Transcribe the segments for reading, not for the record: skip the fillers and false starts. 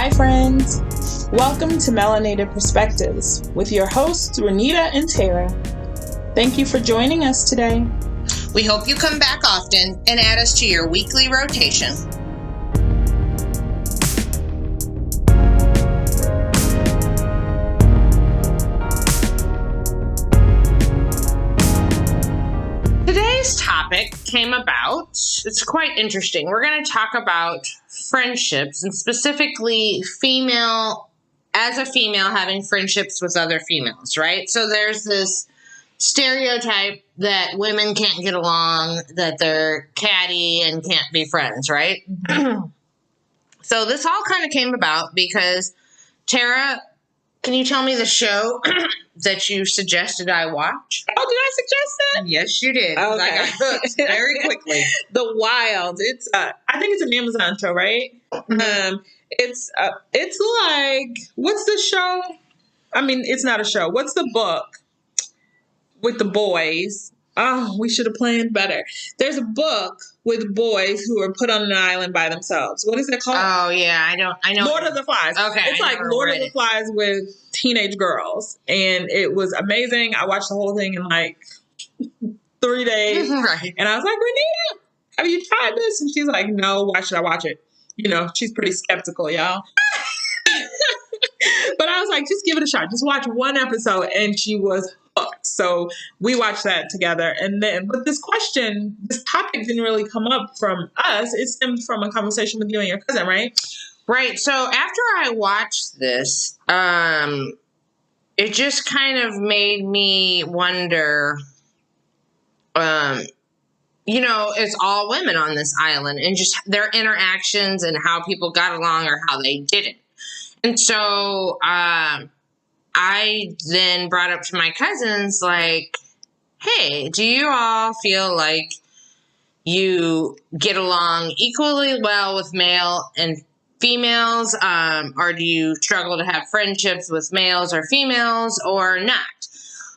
Hi, friends. Welcome to Melanated Perspectives with your hosts, Renita and Tara. Thank you for joining us today. We hope you come back often and add us to your weekly rotation. Today's topic came about, it's quite interesting. We're going to talk about friendships and specifically as a female having friendships with other females, right? So there's this stereotype that women can't get along, that they're catty and can't be friends, right? So this all kind of came about because, Tara, can you tell me the show that you suggested I watch? Oh, did I suggest that? Yes, you did. Okay. I got hooked very quickly. The Wild. It's I think it's an Amazon show, right? Mm-hmm. It's like, what's the show? I mean, it's not a show. What's the book with the boys? Oh, we should have planned better. There's a book with boys who are put on an island by themselves. What is it called? Oh yeah, I know. Lord of the Flies. Okay, it's like Lord of the Flies with teenage girls, and it was amazing. I watched the whole thing in like 3 days, Right. and I was like, Renita, have you tried this? And she's like, no. Why should I watch it? You know, she's pretty skeptical, y'all. But I was like, just give it a shot. Just watch one episode, and she was hooked. So we watched that together. And then, but this topic didn't really come up from us. It stemmed from a conversation with you and your cousin, right? Right. So after I watched this, it just kind of made me wonder, it's all women on this island and just their interactions and how people got along or how they didn't. And so I then brought up to my cousins, like, hey, do you all feel like you get along equally well with male and females? Or do you struggle to have friendships with males or females or not?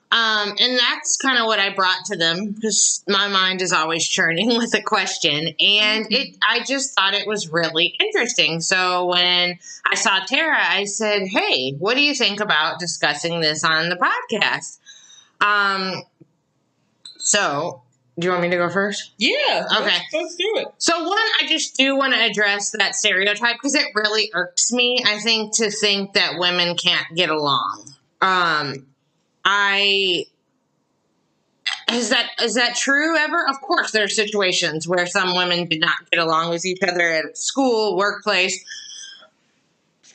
And that's kind of what I brought to them because my mind is always churning with a question. And I just thought it was really interesting. So when I saw Tara, I said, hey, what do you think about discussing this on the podcast? So do you want me to go first? Yeah. Okay. Let's do it. So one, I just do want to address that stereotype because it really irks me, I think, to think that women can't get along. Is that true ever? Of course, there are situations where some women did not get along with each other at school, workplace,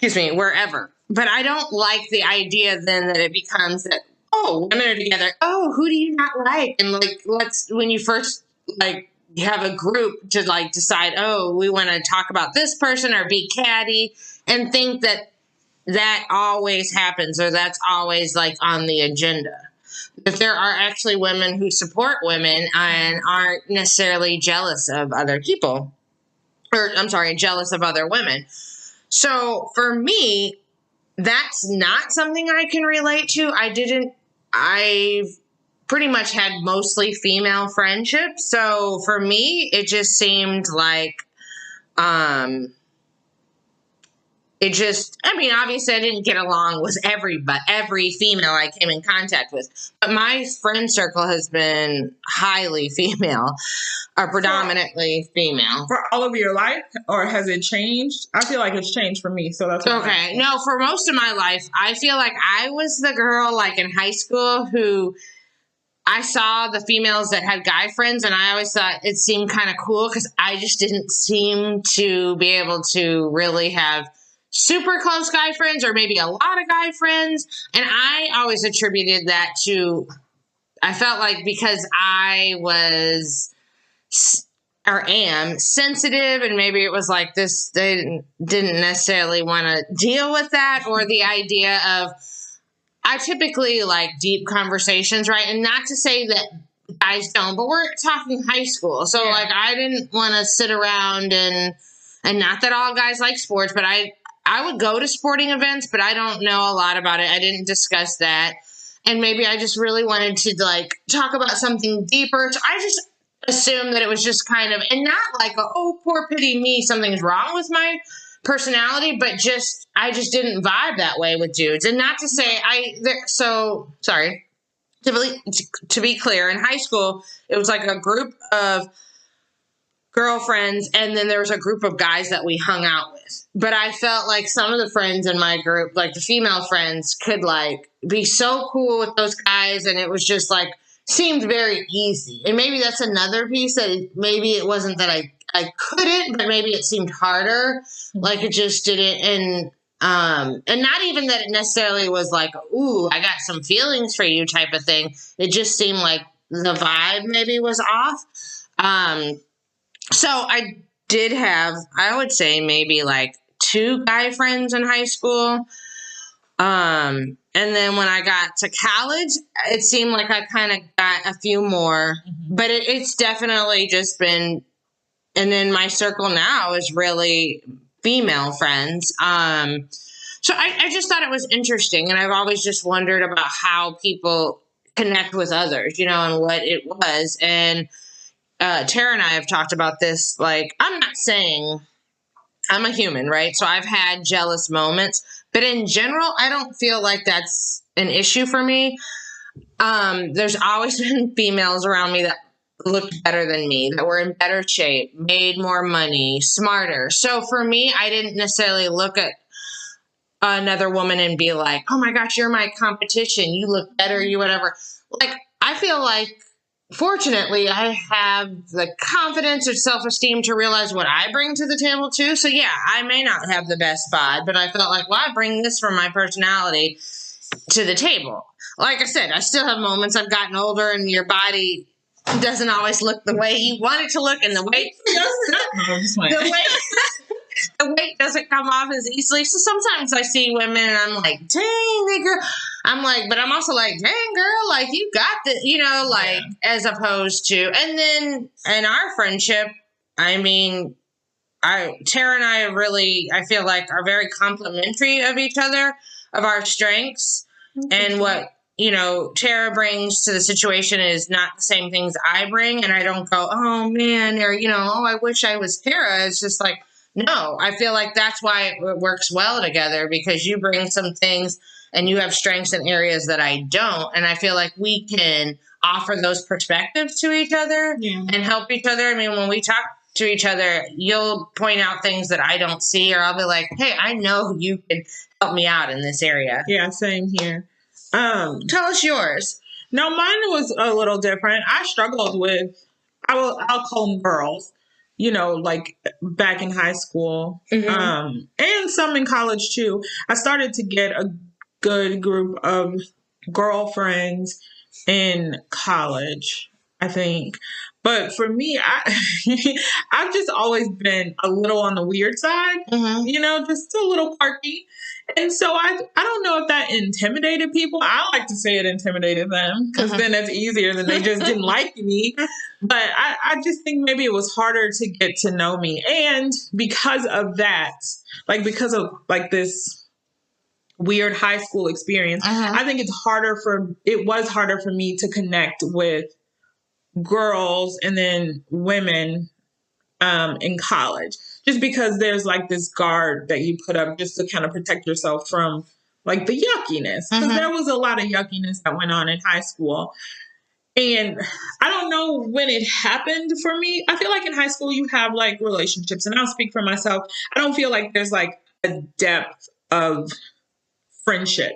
wherever. But I don't like the idea then that it becomes that, oh, women are together. Oh, who do you not like? And when you first have a group to decide, oh, we want to talk about this person or be catty and think that always happens or that's always on the agenda. If there are actually women who support women and aren't necessarily jealous of other people, jealous of other women. So for me, that's not something I can relate to. I've pretty much had mostly female friendships. So for me, it just seemed like, obviously I didn't get along with every female I came in contact with, but my friend circle has been highly female, or predominantly female. For all of your life, or has it changed? I feel like it's changed for me, so that's okay. No, for most of my life, I feel like I was the girl in high school who I saw the females that had guy friends, and I always thought it seemed kind of cool because I just didn't seem to be able to really have super close guy friends or maybe a lot of guy friends. And I always attributed that to, I felt like because I was or am sensitive and maybe it was this, they didn't necessarily want to deal with that, or the idea of, I typically like deep conversations, right? And not to say that guys don't, but we're talking high school. So I didn't want to sit around and not that all guys like sports, but I would go to sporting events, but I don't know a lot about it. I didn't discuss that. And maybe I just really wanted to talk about something deeper. So I just assumed that it was just kind of, and not oh, poor pity me, something's wrong with my personality, but I just didn't vibe that way with dudes. And not to say sorry. To be clear, in high school, it was like a group of girlfriends, and then there was a group of guys that we hung out with. But I felt like some of the friends in my group, like the female friends, could like be so cool with those guys, and it was just like seemed very easy. And maybe that's another piece that maybe it wasn't that I couldn't, but maybe it seemed harder. Like it just didn't. And not even that it necessarily was like, ooh, I got some feelings for you type of thing. It just seemed like the vibe maybe was off. So I did have, I would say maybe like 2 guy friends in high school. And then when I got to college, it seemed like I kind of got a few more, but it's definitely just been, and then my circle now is really female friends. So I just thought it was interesting, and I've always just wondered about how people connect with others, and what it was. And Tara and I have talked about this. Like, I'm not saying I'm a human, right? So I've had jealous moments, but in general, I don't feel like that's an issue for me. There's always been females around me that looked better than me, that were in better shape, made more money, smarter. So for me, I didn't necessarily look at another woman and be like, oh my gosh, you're my competition. You look better, you whatever. Like, I feel like, fortunately, I have the confidence or self-esteem to realize what I bring to the table too. So yeah, I may not have the best vibe, but I felt like, well, I bring this from my personality to the table. Like I said, I still have moments. I've gotten older, and your body doesn't always look the way you want it to look, and the weight the weight doesn't come off as easily. So sometimes I see women and I'm like, dang, that girl. I'm like, but I'm also like, dang, girl, like you got this, as opposed to, and then in our friendship, I mean, Tara and I really, I feel like are very complimentary of each other, of our strengths, and what, Tara brings to the situation is not the same things I bring. And I don't go, oh man, or, oh, I wish I was Tara. It's just like, no, I feel like that's why it works well together, because you bring some things and you have strengths in areas that I don't. And I feel like we can offer those perspectives to each other and help each other. I mean, when we talk to each other, you'll point out things that I don't see, or I'll be like, hey, I know you can help me out in this area. Yeah, same here. Tell us yours. No, mine was a little different. I struggled with, I'll call them girls, like back in high school, and some in college too. I started to get a good group of girlfriends in college, I think. But for me, I've just always been a little on the weird side, just a little quirky. And so I don't know if that intimidated people. I like to say it intimidated them, because then it's easier than they just didn't like me. But I just think maybe it was harder to get to know me. And because of that, because of this weird high school experience, I think it was harder for me to connect with girls and then women in college, just because there's this guard that you put up just to kind of protect yourself from the yuckiness, because there was a lot of yuckiness that went on in high school. And I don't know when it happened for me. I feel like in high school you have relationships, and I'll speak for myself. I don't feel like there's a depth of friendship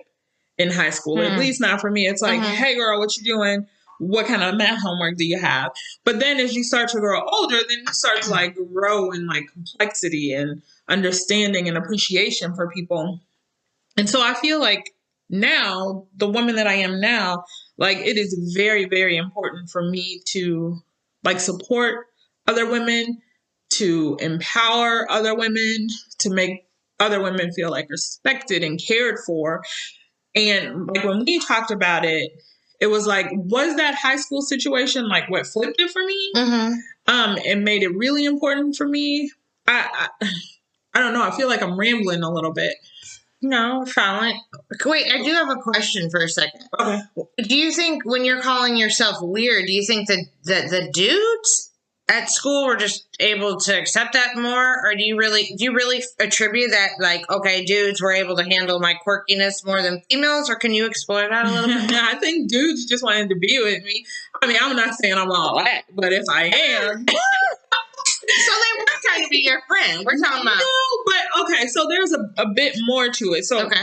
in high school, at least not for me. It's like, hey girl, what you doing? What kind of math homework do you have? But then as you start to grow older, then you start to grow in complexity and understanding and appreciation for people. And so I feel like now, the woman that I am now, it is very, very important for me to support other women, to empower other women, to make other women feel respected and cared for. And when we talked about it, it was was that high school situation what flipped it for me? And made it really important for me. I don't know. I feel like I'm rambling a little bit. No, following. Wait, I do have a question for a second. Okay. Do you think when you're calling yourself weird, do you think that the dudes at school were just able to accept that more, or do you really attribute that, like, okay, dudes were able to handle my quirkiness more than females, or can you explore that a little bit? I think dudes just wanted to be with me. I mean, I'm not saying I'm all that, but if I am. So they were trying to be your friend. We're talking about. No, but okay, so there's a bit more to it. So Okay.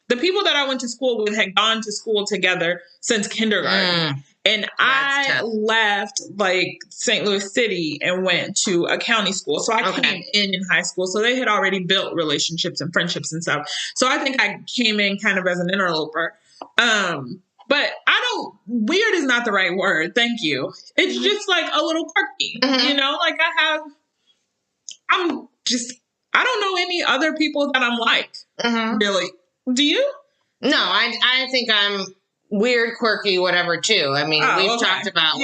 The people that I went to school with had gone to school together since kindergarten. And I tough. left like St. Louis City and went to a county school. So I came in high school. So they had already built relationships and friendships and stuff. So I think I came in kind of as an interloper. But weird is not the right word. Thank you. It's just like a little quirky, you know, like I don't know any other people that I'm like, really. Do you? No, I think I'm weird, quirky, whatever, too. I mean, we've talked about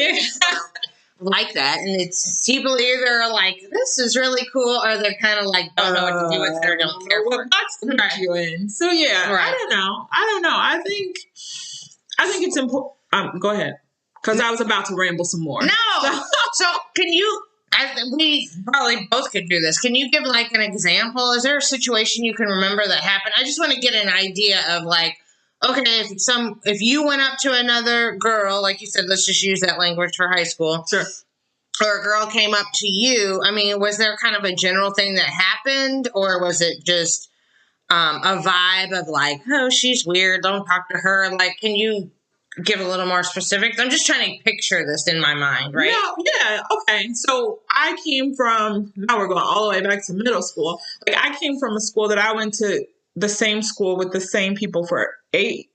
like that. And it's people either are like, this is really cool, or they're kind of like, don't know what to do with it or don't care for it. That's the put you in. So, yeah, I don't know. I think it's important. Go ahead. Because I was about to ramble some more. No. So can you... we probably both could do this. Can you give like an example? Is there a situation you can remember that happened? I just want to get an idea of like, okay, if you went up to another girl, like you said, let's just use that language for high school. Sure. Or a girl came up to you. I mean, was there kind of a general thing that happened, or was it just a vibe of like, oh, she's weird, don't talk to her? Like, can you give a little more specifics? I'm just trying to picture this in my mind, right? Yeah, okay. So I came from, now we're going all the way back to middle school. Like I came from a school that I went to the same school with the same people for eighth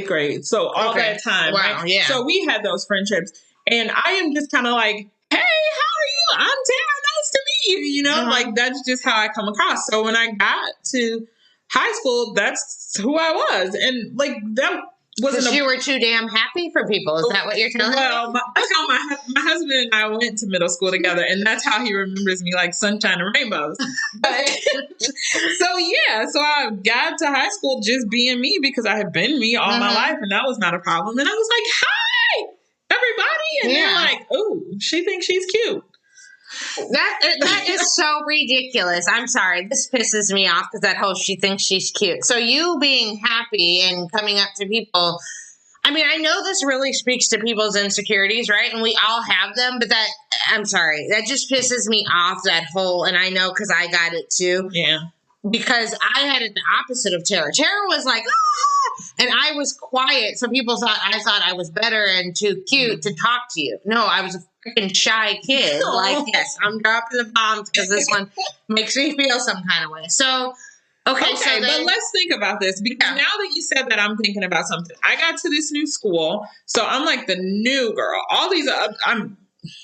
grade. So all that time, wow, right? Yeah. So we had those friendships. And I am just kind of like, hey, how are you? I'm Tara. Nice to meet you. You know, like that's just how I come across. So when I got to high school, that's who I was. And like that wasn't you were too damn happy for people. Is that what you're telling me? Well, that's how my husband and I went to middle school together, and that's how he remembers me, like sunshine and rainbows. But, so I got to high school just being me because I had been me all my life, and that was not a problem. And I was like, hi, everybody. And they're like, oh, she thinks she's cute. That is so ridiculous. I'm sorry. This pisses me off because that whole she thinks she's cute. So you being happy and coming up to people, I mean, I know this really speaks to people's insecurities, right? And we all have them, but I'm sorry. That just pisses me off, that whole, and I know because I got it too. Yeah. Because I had it the opposite of Tara. Tara was like, ah, and I was quiet. So people thought I was better and too cute to talk to you. No, I was a freaking shy kid. Oh. Like, yes, I'm dropping the bombs because this one makes me feel some kind of way. So, okay, so but let's think about this, because now that you said that, I'm thinking about something. I got to this new school, so I'm like the new girl. All these,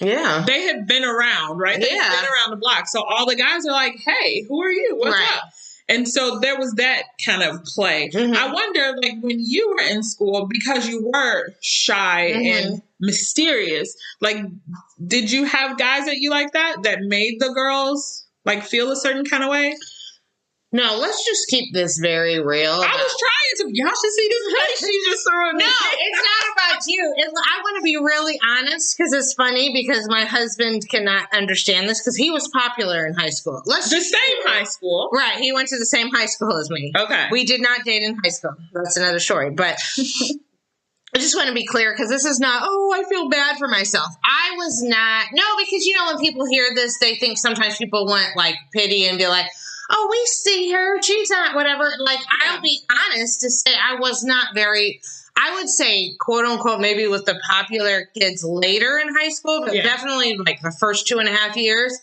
they had been around, right? They had been around the block. So all the guys are like, hey, who are you? What's up? And so there was that kind of play. I wonder, like, when you were in school, because you were shy and mysterious, like, did you have guys that you like that made the girls, like, feel a certain kind of way? No, let's just keep this very real. I was trying to. Y'all should see this face she just threw. No, it's not about you. I want to be really honest, because it's funny, because my husband cannot understand this, because he was popular in high school. High school. Right. He went to the same high school as me. Okay. We did not date in high school. That's another story. But I just want to be clear, because this is not, I feel bad for myself. I was not. No, because, when people hear this, they think sometimes people want, like, pity and be like, oh, we see her, she's not, whatever. Like, I'll be honest to say I was not very, I would say, quote unquote, maybe with the popular kids later in high school, but definitely like the first 2.5 years,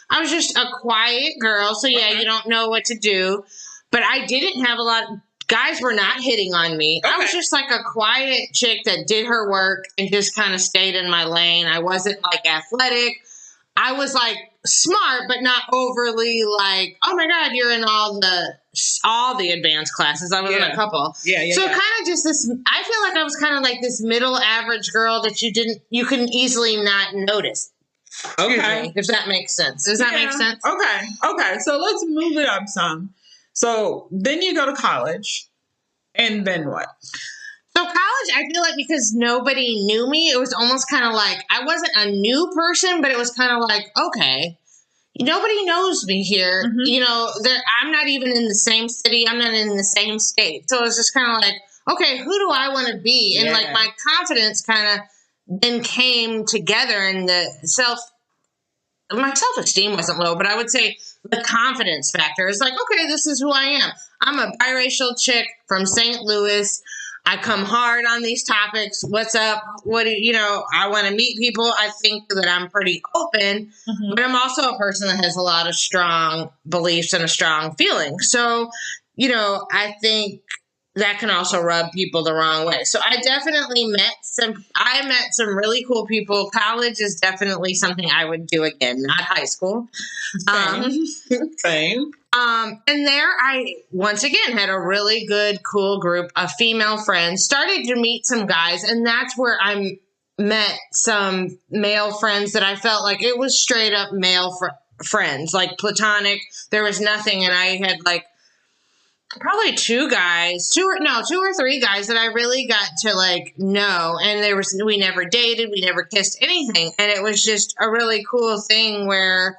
I was just a quiet girl. So you don't know what to do. But I didn't have a lot, guys were not hitting on me. I was just like a quiet chick that did her work and just kind of stayed in my lane. I wasn't like athletic. I was like smart, but not overly like, oh my God, you're in all the advanced classes. I was in a couple. So kind of just this, I feel like I was kind of like this middle average girl that you can easily not notice. Okay. If that makes sense. Does that make sense? Okay. So let's move it up some. So then you go to college, and then what? So So college, I feel like because nobody knew me, it was almost kind of like I wasn't a new person, but it was kind of like, okay, nobody knows me here. Mhm. You know, I'm not even in the same city. I'm not in the same state. So it's just kind of like, okay, who do I want to be? And like my confidence kind of then came together, and my self-esteem wasn't low, but I would say the confidence factor is like, okay, this is who I am. I'm a biracial chick from St. Louis. I come hard on these topics. What's up? I want to meet people. I think that I'm pretty open, but I'm also a person that has a lot of strong beliefs and a strong feeling. So, I think that can also rub people the wrong way. So I definitely met some really cool people. College is definitely something I would do again, not high school. Same. And there I, once again, had a really good, cool group of female friends, started to meet some guys, and that's where I met some male friends that I felt like it was straight up male friends, like platonic. There was nothing, and I had like probably two or three guys that I really got to like know, and we never dated, we never kissed, anything, and it was just a really cool thing where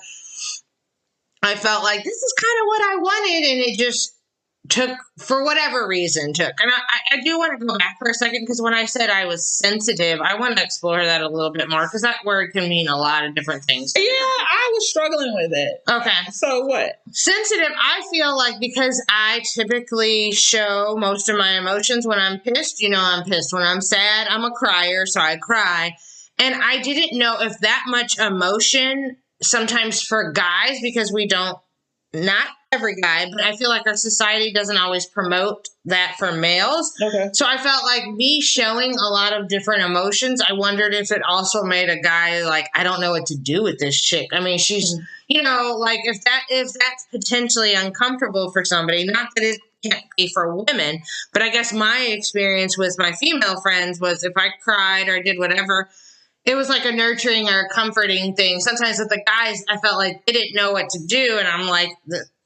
I felt like this is kind of what I wanted, and it just took, for whatever reason, And I do want to go back for a second, because when I said I was sensitive, I want to explore that a little bit more, because that word can mean a lot of different things. Yeah, I was struggling with it. Okay. So what? Sensitive, I feel like because I typically show most of my emotions when I'm pissed. I'm pissed. When I'm sad, I'm a crier, so I cry. And I didn't know if that much emotion, sometimes for guys, because we don't, not every guy, but I feel like our society doesn't always promote that for males. Okay. So I felt like me showing a lot of different emotions, I wondered if it also made a guy like, I don't know what to do with this chick. I mean, she's, like if that's potentially uncomfortable for somebody, not that it can't be for women, but I guess my experience with my female friends was if I cried or did whatever, it was like a nurturing or a comforting thing. Sometimes with the guys, I felt like they didn't know what to do. And I'm like,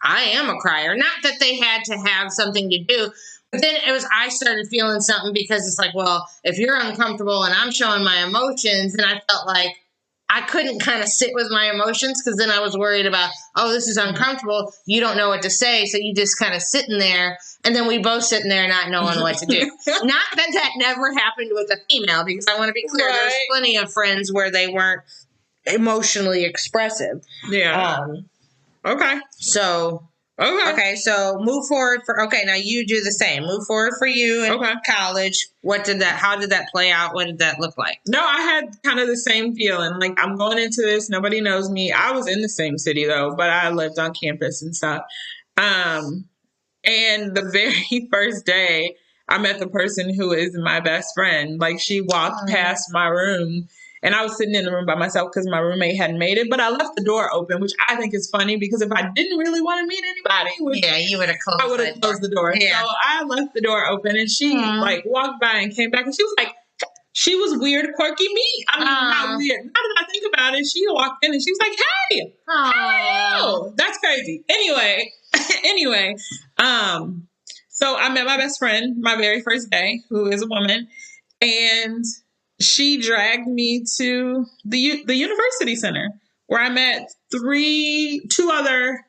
I am a crier. Not that they had to have something to do. But then I started feeling something, because it's like, well, if you're uncomfortable and I'm showing my emotions, and I felt like I couldn't kind of sit with my emotions, because then I was worried about, oh, this is uncomfortable. You don't know what to say. So you just kind of sitting there. And then we both sitting there not knowing what to do. Not that never happened with a female, because I want to be clear. Right. There's plenty of friends where they weren't emotionally expressive. Yeah. Okay. So. Okay. So move forward now you do the same. Move forward for you in college. How did that play out? What did that look like? No, I had kind of the same feeling. Like, I'm going into this. Nobody knows me. I was in the same city though, but I lived on campus and stuff. And the very first day, I met the person who is my best friend. Like, she walked past my room, and I was sitting in the room by myself because my roommate hadn't made it. But I left the door open, which I think is funny, because if I didn't really want to meet anybody, you would have closed. I would have closed the door. Yeah. So I left the door open, and she like walked by and came back, and she was like, she was weird, quirky me. I mean, not weird. Now that I think about it, she walked in and she was like, "Hey, how?" That's crazy. Anyway, so I met my best friend my very first day, who is a woman, and she dragged me to the university center, where I met three other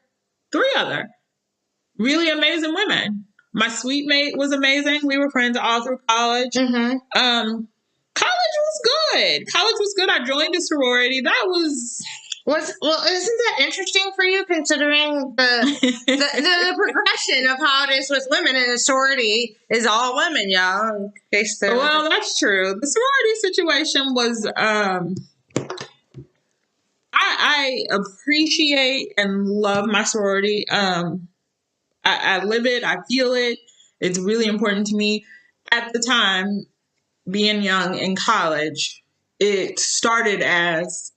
really amazing women. My suite mate was amazing. We were friends all through college. College was good. I joined a sorority. That was. Well, isn't that interesting for you, considering the progression of how it is with women, and a sorority is all women, y'all? Well, that's true. The sorority situation was, I appreciate and love my sorority. I live it. I feel it. It's really important to me. At the time, being young in college, it started as,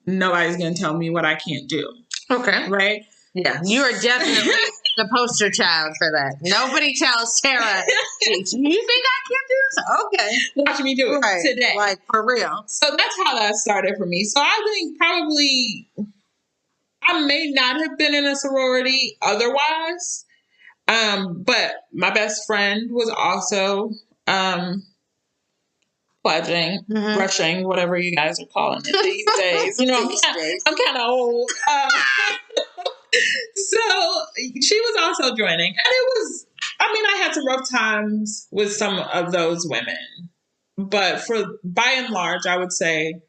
nobody's going to tell me what I can't do. Okay. Right? Yeah. You are definitely the poster child for that. Nobody tells Tara, you think I can't do this? Okay. Watch me do it today. Like, for real. So that's how that started for me. So I think probably I may not have been in a sorority otherwise. But my best friend was also pledging, brushing, whatever you guys are calling it these days. You know, I'm kind of old. So she was also joining. And it was, I mean, I had some rough times with some of those women. But by and large, I would say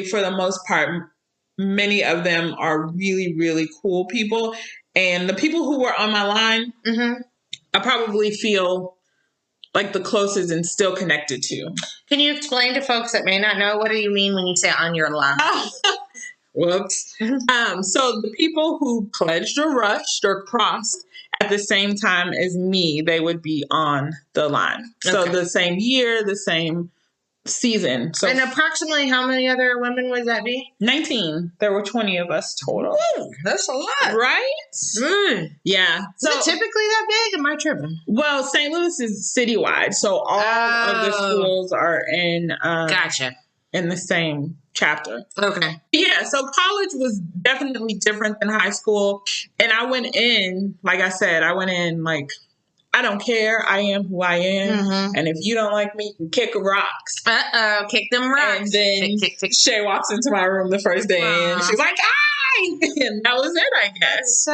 for the most part, many of them are really, really cool people. And the people who were on my line, I probably feel like the closest and still connected to. Can you explain to folks that may not know, what do you mean when you say on your line? Whoops. So the people who pledged or rushed or crossed at the same time as me, they would be on the line. So the same year, the same season. So, and approximately how many other women would that be? 19. There were 20 of us total. Ooh, that's a lot. Right? Yeah. So, is it typically that big? Am I tripping? Well, St. Louis is citywide. So all of the schools are in in the same chapter. Okay. Yeah, so college was definitely different than high school. And I went in, like I said, like, I don't care. I am who I am. And if you don't like me, you can kick rocks. Kick them rocks. And then kick. Shay walks into my room the first day and she's like, "Hi!" And that was it, I guess.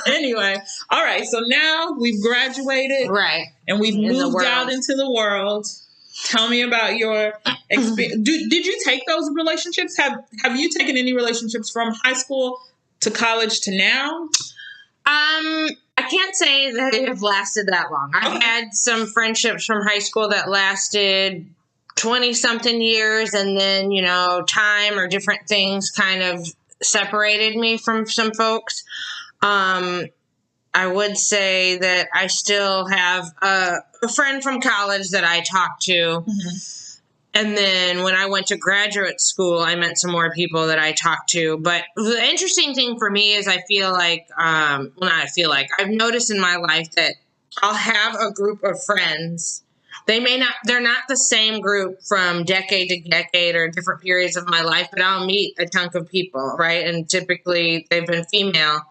Anyway, all right. So now we've graduated. Right. And we've moved out into the world. Tell me about your experience. Did you take those relationships? Have you taken any relationships from high school to college to now? I can't say that it have lasted that long. I've had some friendships from high school that lasted 20-something years, and then, you know, time or different things kind of separated me from some folks. I would say that I still have a friend from college that I talk to. And then when I went to graduate school, I met some more people that I talked to. But the interesting thing for me is I feel like, I've noticed in my life that I'll have a group of friends. They're not the same group from decade to decade or different periods of my life, but I'll meet a chunk of people, right? And typically they've been female.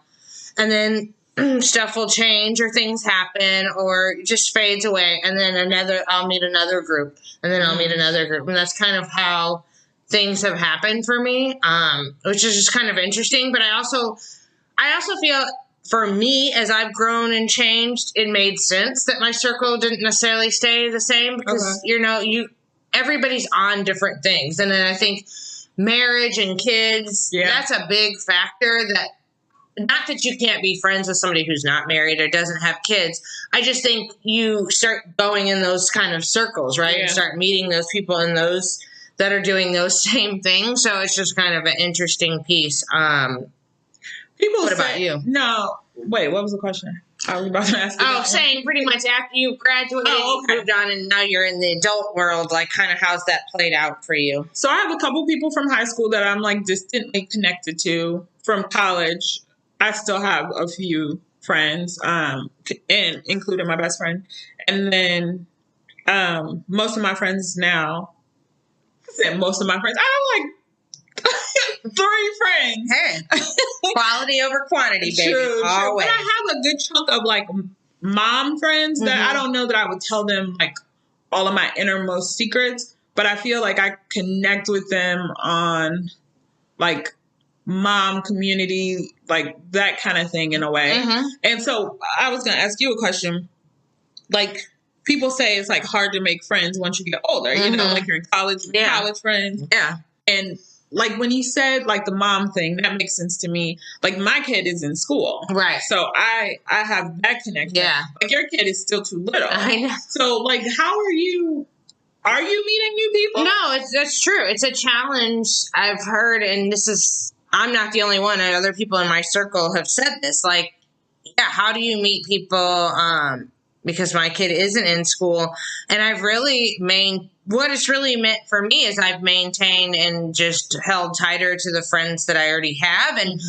And then stuff will change or things happen or it just fades away. And then I'll meet another group and then I'll meet another group. And that's kind of how things have happened for me, which is just kind of interesting. But I also feel for me, as I've grown and changed, it made sense that my circle didn't necessarily stay the same because, everybody's on different things. And then I think marriage and kids, that's a big factor that, not that you can't be friends with somebody who's not married or doesn't have kids. I just think you start going in those kind of circles, right? You start meeting those people and those that are doing those same things. So it's just kind of an interesting piece. What about you? No. Wait, what was the question? I was about to ask you. Saying pretty much after you graduated, you moved on, and now you're in the adult world, like kind of how's that played out for you? So I have a couple people from high school that I'm like distantly connected to. From college, I still have a few friends, and including my best friend. And then most of my friends now, I have like 3 friends. Hey, quality over quantity, baby. True. But I have a good chunk of like mom friends that I don't know that I would tell them like all of my innermost secrets, but I feel like I connect with them on like mom community, like that kind of thing in a way. And so I was going to ask you a question. Like people say it's like hard to make friends once you get older, you know, like you're in college, college friends. Yeah. And like when you said like the mom thing, that makes sense to me. Like my kid is in school. Right. So I have that connection. Yeah. Like your kid is still too little. I know. So like how are you meeting new people? No, that's true. It's a challenge I've heard, and I'm not the only one, and other people in my circle have said this. Like, how do you meet people? Because my kid isn't in school, and I've really what it's really meant for me is I've maintained and just held tighter to the friends that I already have, and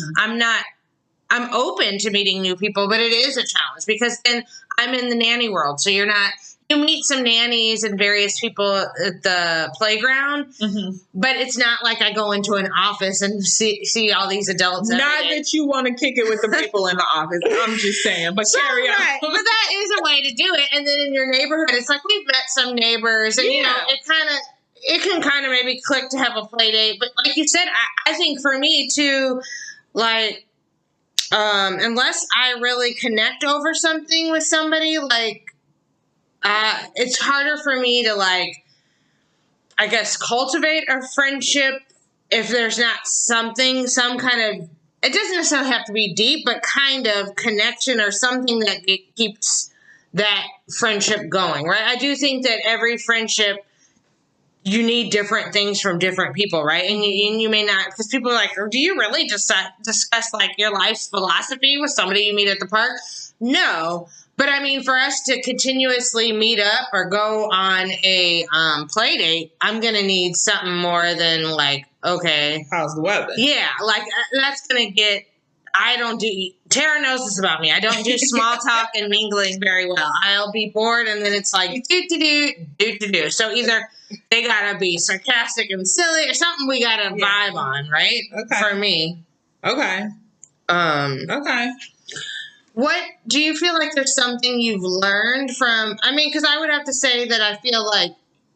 I'm open to meeting new people, but it is a challenge because then I'm in the nanny world, so you're not you meet some nannies and various people at the playground, but it's not like I go into an office and see all these adults. Not that you want to kick it with the people in the office. I'm just saying, but carry on. Right. But that is a way to do it. And then in your neighborhood, it's like we've met some neighbors, and you know, it can kind of maybe click to have a play date. But like you said, I think for me too, like, unless I really connect over something with somebody, like, it's harder for me to, like, I guess, cultivate a friendship if there's not some kind of, it doesn't necessarily have to be deep, but kind of connection or something that keeps that friendship going, right? I do think that every friendship, you need different things from different people, right? And you may not, because people are like, do you really just discuss like your life's philosophy with somebody you meet at the park? No. But I mean, for us to continuously meet up or go on a play date, I'm going to need something more than like, okay. How's the weather? Yeah, like that's going to get, Tara knows this about me. I don't do small talk and mingling very well. I'll be bored and then it's like, do. So either they got to be sarcastic and silly or something we got to vibe on, right? Okay. For me. Okay. Okay. What do you feel like there's something you've learned from, I mean, because I would have to say that I feel like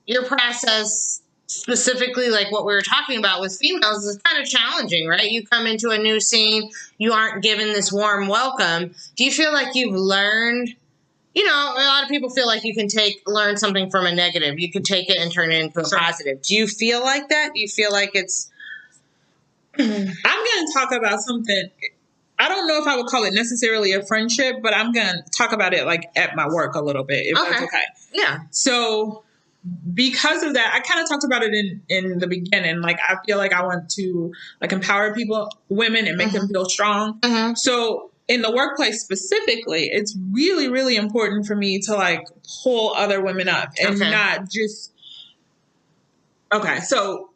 your process, specifically like what we were talking about with females, is kind of challenging, right? You come into a new scene, you aren't given this warm welcome. Do you feel like you've learned, you know, a lot of people feel like you can learn something from a negative. You can take it and turn it into a positive. Do you feel like that? Do you feel like it's... I'm going to talk about something... I don't know if I would call it necessarily a friendship, but I'm going to talk about it like at my work a little bit, if that's okay. Yeah. So because of that, I kind of talked about it in the beginning. Like, I feel like I want to like empower women and make them feel strong. So in the workplace specifically, it's really, really important for me to like pull other women up and not just, so...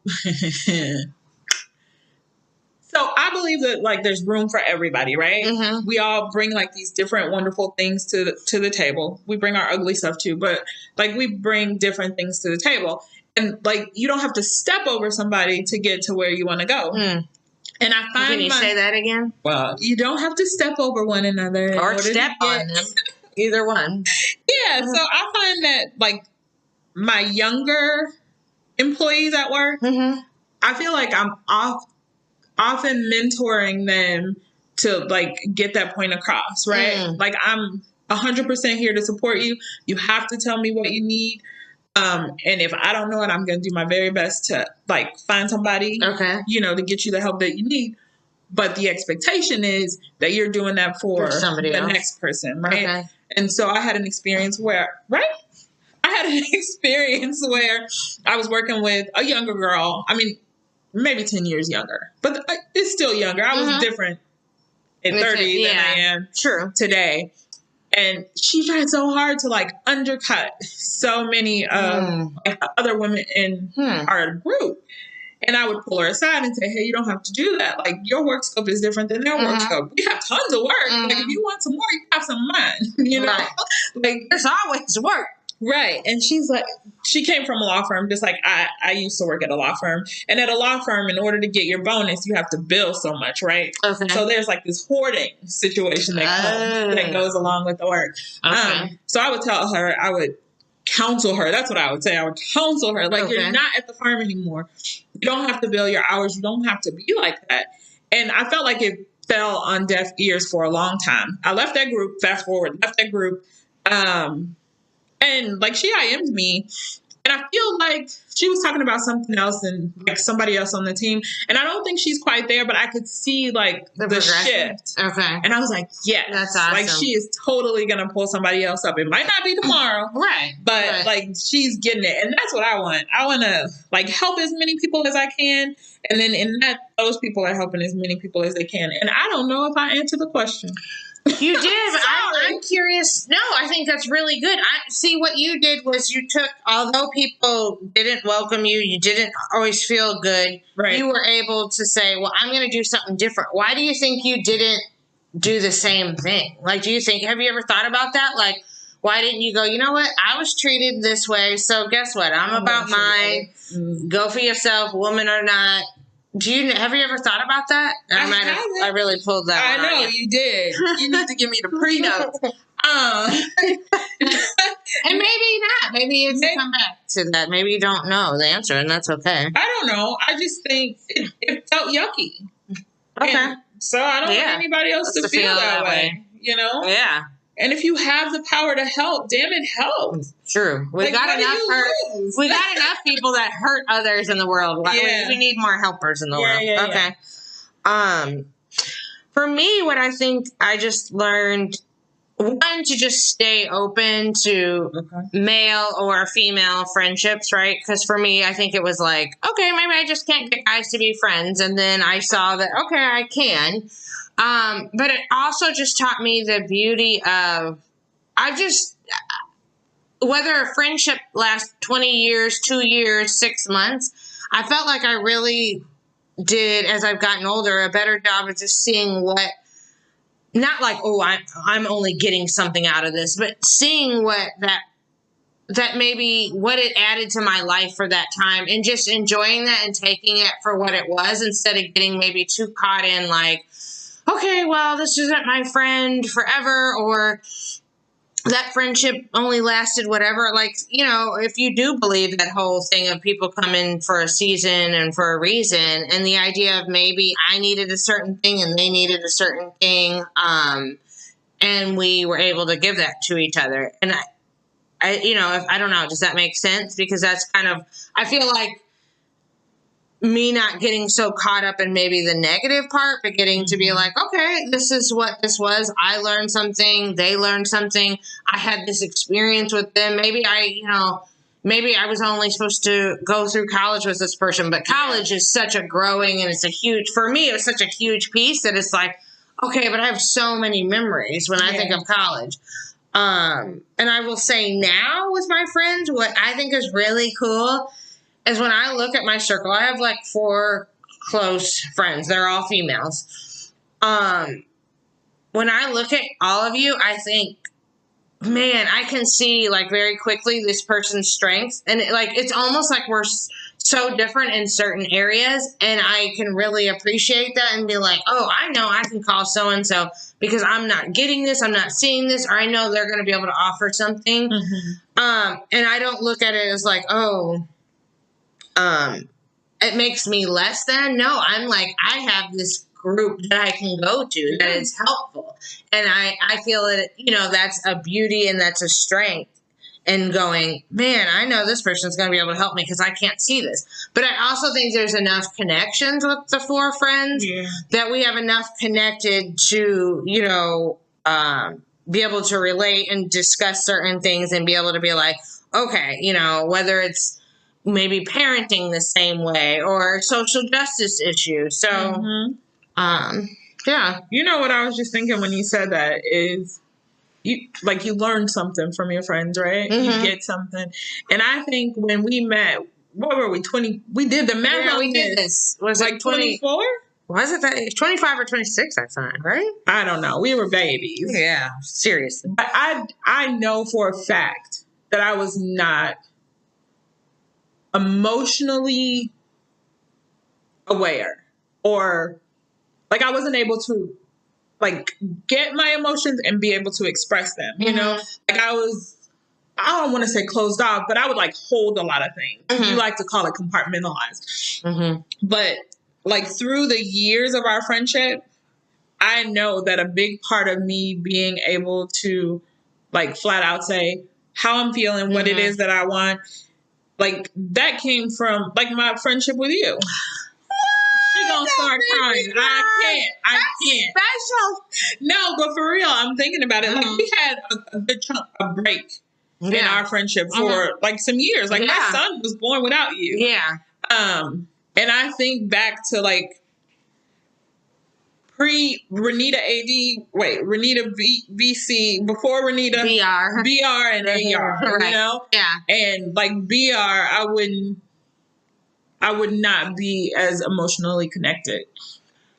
So I believe that like there's room for everybody, right? We all bring like these different wonderful things to the table. We bring our ugly stuff too, but like we bring different things to the table. And like you don't have to step over somebody to get to where you want to go. And I find Can you say that again? Well, you don't have to step over one another. Or step on them. Either one. Yeah. So I find that like my younger employees at work, I feel like I'm often mentoring them to like get that point across, right? Like I'm 100% here to support you. You have to tell me what you need. And if I don't know it, I'm going to do my very best to like find somebody, you know, to get you the help that you need. But the expectation is that you're doing that for somebody else. Next person, right? And so I had an experience where, I was working with a younger girl. I mean, maybe 10 years younger, but it's still younger. I was different in 30 than I am today. And she tried so hard to like undercut so many like, other women in our group. And I would pull her aside and say, hey, you don't have to do that. Like your work scope is different than their work scope. We have tons of work. Like if you want some more, you have some of mine, you know? Like there's always work. Right. And she's like, she came from a law firm, just like I used to work at a law firm. And at a law firm, in order to get your bonus, you have to bill so much, right? So there's like this hoarding situation that goes along with the work. So I would tell her, I would counsel her. That's what I would say. I would counsel her. Like, you're not at the farm anymore. You don't have to bill your hours. You don't have to be like that. And I felt like it fell on deaf ears for a long time. I left that group, left that group. And like she IM'd me, and I feel like she was talking about something else and like somebody else on the team. And I don't think she's quite there, but I could see like the shift. And I was like, yes, that's awesome. Like she is totally going to pull somebody else up. It might not be tomorrow. But like she's getting it. And that's what I want. I want to like help as many people as I can. And then in that, those people are helping as many people as they can. And I don't know if I answered the question. You did. I'm curious. No, I think that's really good. I see what you did was you took, although people didn't welcome you, you didn't always feel good. You were able to say, well, I'm going to do something different. Why do you think you didn't do the same thing? Like, have you ever thought about that? Like, Why didn't you go, you know what? I was treated this way, so guess what? I'm about mine. Go for yourself, woman or not. Have you ever thought about that? I really pulled that I one know on you did. You need to give me the pre-notes. And maybe not. Maybe it's a comeback to that. Maybe you don't know the answer, and that's okay. I don't know. I just think it felt yucky. Okay. And so I don't want anybody else to feel that way. You know? Yeah. And if you have the power to help, damn it, help. True. We got enough We got enough people that hurt others in the world. Yeah. We need more helpers in the world. Yeah, okay. Yeah. For me, what I think I just learned, one, to just stay open to male or female friendships, right? Because for me, I think it was like, okay, maybe I just can't get guys to be friends. And then I saw that, okay, I can. But it also just taught me the beauty of, whether a friendship lasts 20 years, 2 years, 6 months, I felt like I really did, as I've gotten older, a better job of just seeing what, not like, oh, I'm only getting something out of this, but seeing what that maybe what it added to my life for that time, and just enjoying that and taking it for what it was, instead of getting maybe too caught in like, okay, well, this isn't my friend forever, or that friendship only lasted whatever. Like, you know, if you do believe that whole thing of people come in for a season and for a reason, and the idea of maybe I needed a certain thing and they needed a certain thing, and we were able to give that to each other. And I don't know, does that make sense? Because that's kind of, I feel like, me not getting so caught up in maybe the negative part, but getting to be like, okay, this is what this was. I learned something. They learned something. I had this experience with them. Maybe I was only supposed to go through college with this person, but college is such a growing, and for me, it was such a huge piece that it's like, okay, but I have so many memories when I think of college. And I will say now with my friends, what I think is really cool is when I look at my circle, I have like 4 close friends. They're all females. When I look at all of you, I think, man, I can see like very quickly this person's strengths. And it's almost like we're so different in certain areas. And I can really appreciate that and be like, oh, I know I can call so-and-so because I'm not getting this, I'm not seeing this, or I know they're going to be able to offer something. And I don't look at it as like, oh, it makes me less than. No, I'm like, I have this group that I can go to that is helpful. And I feel it, that's a beauty and that's a strength in going, man, I know this person's going to be able to help me because I can't see this. But I also think there's enough connections with the 4 friends that we have enough connected to, be able to relate and discuss certain things and be able to be like, okay, whether it's maybe parenting the same way or social justice issues. So, yeah. You know what I was just thinking when you said that is you learn something from your friends, right? You get something. And I think when we met, what were we, 20? We did the math. Yeah, we did this. Was like 24? Was it that? 25 or 26, I thought, right? I don't know. We were babies. Yeah, seriously. But I know for a fact that I was not emotionally aware, or like I wasn't able to get my emotions and be able to express them, like I don't want to say closed off, but I would hold a lot of things. You like to call it compartmentalized. But through the years of our friendship, I know that a big part of me being able to flat out say how I'm feeling, what it is that I want, that came from my friendship with you. She gonna start crying. I can't. Special. No, but for real, I'm thinking about it. We had a good chunk of break in our friendship for some years. My son was born without you. Yeah. And I think back to pre-Renita AD, Renita BC, before Renita BR and AR, right. Yeah. And BR, I would not be as emotionally connected.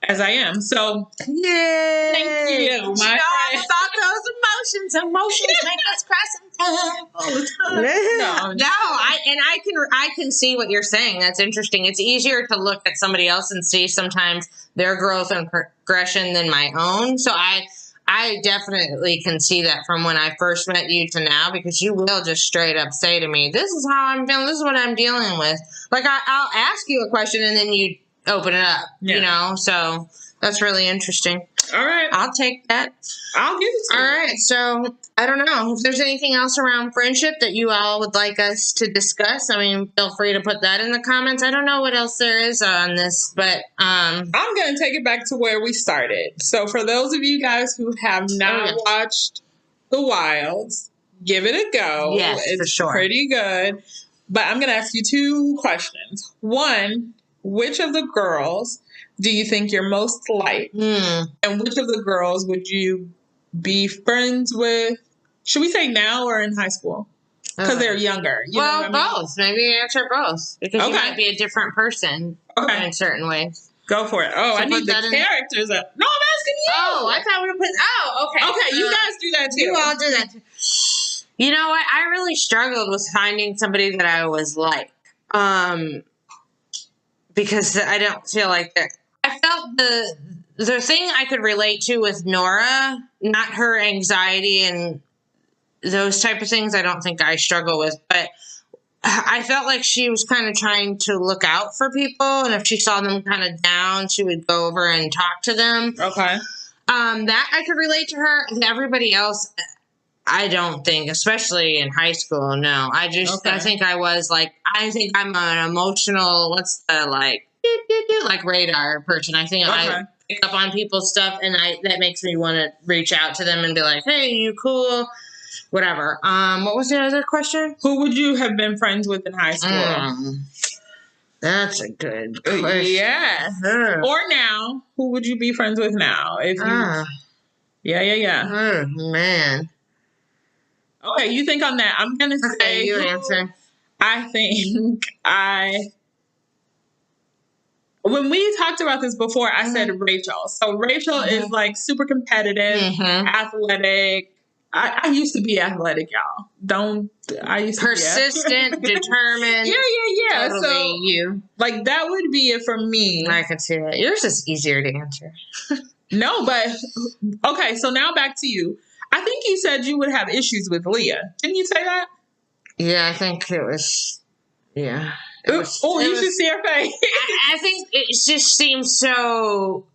as I am. So Yay! thank you, my friend. About those emotions. Emotions make us cry sometimes. All the time. No, I can see what you're saying. That's interesting. It's easier to look at somebody else and see sometimes their growth and progression than my own. So I definitely can see that from when I first met you to now, because you will just straight up say to me, this is how I'm feeling. This is what I'm dealing with. Like I'll ask you a question and then you open it up, you know? So that's really interesting. All right. I'll take that. I'll give it to you. All right. So I don't know if there's anything else around friendship that you all would like us to discuss. I mean, feel free to put that in the comments. I don't know what else there is on this, but I'm going to take it back to where we started. So for those of you guys who have not watched The Wilds, give it a go. Yes, it's for sure. Pretty good. But I'm going to ask you two questions. One, which of the girls do you think you're most like? And which of the girls would you be friends with? Should we say now or in high school? Because they're younger. You know what I mean? Both. Maybe answer both. Because you might be a different person in certain ways. Go for it. Oh, so I need the characters up. No, I'm asking you. Oh, I thought we were putting... Oh, okay. Okay, you guys do that too. You all do that too. You know what? I really struggled with finding somebody that I was like. Because I don't feel like that. I felt the thing I could relate to with Nora, not her anxiety and those type of things, I don't think I struggle with, but I felt like she was kind of trying to look out for people, and if she saw them kind of down, she would go over and talk to them. Okay. That I could relate to her. And everybody else, I don't think, especially in high school, no. I think I was like, I think I'm an emotional, like radar person. I think I pick up on people's stuff, and that makes me want to reach out to them and be like, hey, you cool? Whatever. What was the other question? Who would you have been friends with in high school? That's a good question. Yeah. Or now, who would you be friends with now? If you... Yeah. Man. Okay, you think on that. I'm going to say... you answer. I think when we talked about this before, I said Rachel. So Rachel is like super competitive, athletic. I used to be athletic, y'all. I used to persistent, determined. Yeah. Totally so you. Like that would be it for me. I can see that. Yours is easier to answer. No, but okay. So now back to you. I think you said you would have issues with Leah. Didn't you say that? Yeah, I think it was. Yeah. You should see her face. I think it just seems so.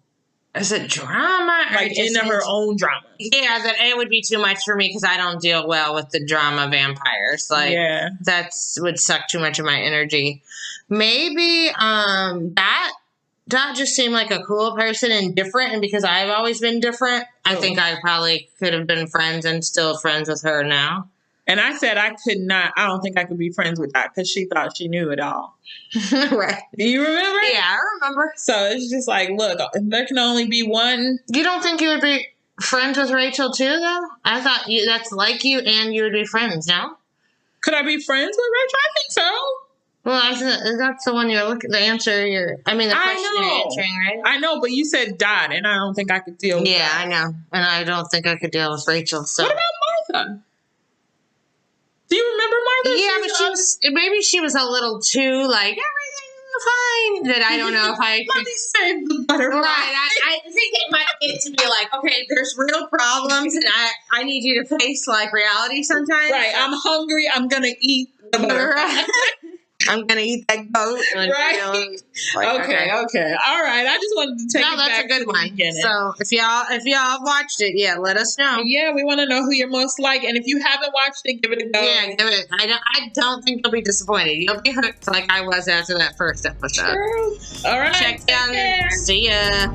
Is it drama? Like into her own drama. Yeah, that it would be too much for me because I don't deal well with the drama vampires. Like, that would suck too much of my energy. Maybe that just seemed like a cool person and different. And because I've always been different, I think I probably could have been friends and still friends with her now. And I said I could not. I don't think I could be friends with that because she thought she knew it all. Right. Do you remember? Yeah, I remember. So it's just like, look, there can only be one. You don't think you would be friends with Rachel too, though? I thought that's like you, and you would be friends. No? Could I be friends with Rachel? I think so. Well, that's the one you're looking. The answer the question you're answering, right? I know, but you said Dot, and I don't think I could deal with that. I know, and I don't think I could deal with Rachel. So what about Martha? Do you remember Martha? Yeah, but maybe she was a little too like everything's fine. That I don't know if I could. Let me save the butterfly. Right, I think it might get to be like, okay, there's real problems, and I need you to face like reality sometimes. Right, I'm hungry. I'm gonna eat the butterfly. I'm gonna eat that goat. Right. Okay. All right. I just wanted to take it back. That's a good one. Beginning. So if y'all watched it, let us know. Yeah, we want to know who you're most like, and if you haven't watched it, give it a go. Yeah, give it. I don't think you'll be disappointed. You'll be hooked like I was after that first episode. True. All right. Check down. See ya.